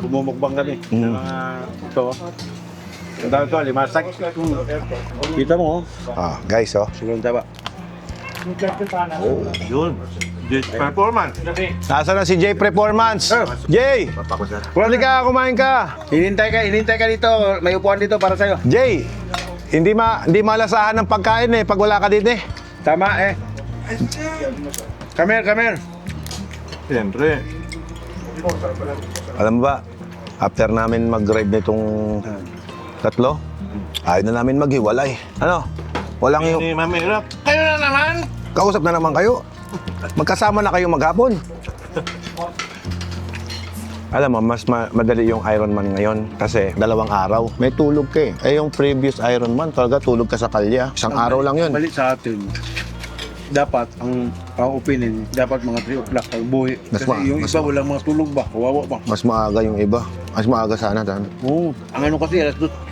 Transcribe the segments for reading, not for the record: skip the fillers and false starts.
bumukbang kami. Mga ito. Ang dami ito, limasag. Kita mo, Guys, oh. sigurong taba. Yun. This performance. Nasaan na si Jay Performance? Jay! Pwede ka, kumain ka. Hinintay ka dito. May upuan dito para sa'yo. Jay! Hindi malasahan ng pagkain pag wala ka dito Tama eh. Come here. Siyempre. Alam mo ba, after namin mag-ride nitong tatlo, ayaw na namin maghiwalay. Ano? Walang Hindi mamihirap. Kayo na naman! Kausap na naman kayo. Magkasama na kayo maghapon. Alam mo, mas madali yung Ironman ngayon kasi 2 araw. May tulog ka yung previous Ironman, talaga tulog ka sa kalya. 1 araw lang yun. Balik sa atin. Dapat, ang opinion, dapat mga 3 o'clock ang buhay. Mas Kasi yung iba walang mga tulog ba? Kawawa ba? Mas maaga yung iba. Mas maaga sana. Oo. Ang ano kasi,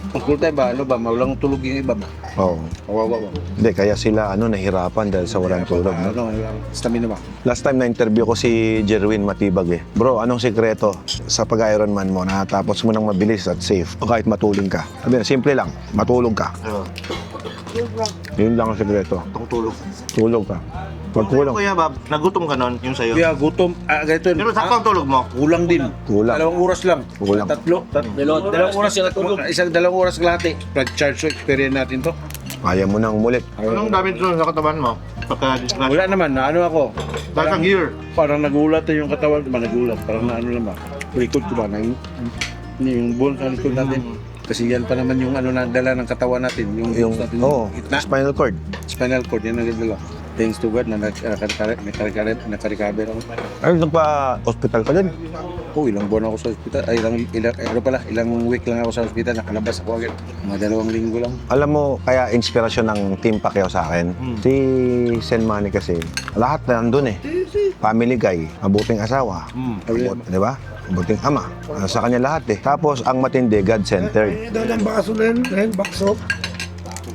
pag tayo ba, walang tulog yung iba ba? Oo. Kawawa ba? Hindi, kaya sila nahirapan dahil sa walang tulog. No? Stamina ba? Last time na-interview ko si Jerwin Matibag Bro, anong sikreto sa pag-Ironman mo na tapos mo nang mabilis at safe o kahit matulog ka? Sabi, simple lang, matulog ka. Yun lang ang sikreto. Tulog. Tulog ka. Pag kulang, Kuya Bob, nagutom ka nun, yung sa'yo. Kaya gutom, ganito. Pero sakto ang tulog mo. Kulang din. Kulang. 2 oras lang. Kulang. Dalawang oras yung tulog. Isang 2 oras kalahati. Pag-charge so experience natin to. kaya mo nang umulit. Anong damage nun sa katawan mo? Pagka-disclash. Wala naman, na ano ako. Lahat ng gear. Parang nagulat na yung katawan ko ba, nagulat. Parang na ano lang ba. Likod ko ba, yung bone sa likod natin. Kasi yan pa naman yung ano na dala ng katawan natin. Yung natin, gitna. Spinal cord. Spinal cord, yan ang dala. Thanks to God na nakarecover ako. Ay, nagpa-hospital ka din. Ilang buwan ako sa ospital. Ay, ilang week lang ako sa ospital. Nakalabas ako agad. Mga 2 linggo lang. Alam mo, kaya inspirasyon ng Team Pacquiao sa akin. Si Sen Manny kasi, lahat na nandun Family guy, mabuting asawa. Di ba? Mabuting ama. Sa kanya lahat Tapos, ang matindi, God-centered. Dalang baso na yun, bakso.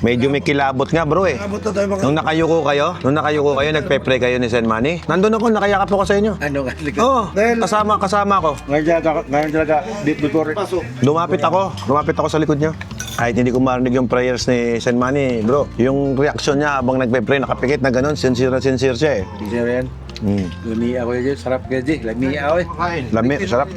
Medyo may kilabot nga bro Abot na tayo mga... Nung nakayuko kayo, nagpe-pray kayo ni Sen Manny. Nandun ako, nakayakap ako sa inyo. Ano nga, likod. Oo, kasama ako. Ngayon talaga, before. Lumapit ako sa likod niya. Kahit hindi ko marinig yung prayers ni Sen Manny, bro. Yung reaction niya habang nagpe-pray, nakapikit na ganun, sincere siya Sincere yan. Lamia ako yun, sarap ka dyan. Lamia ako Lami, sarap.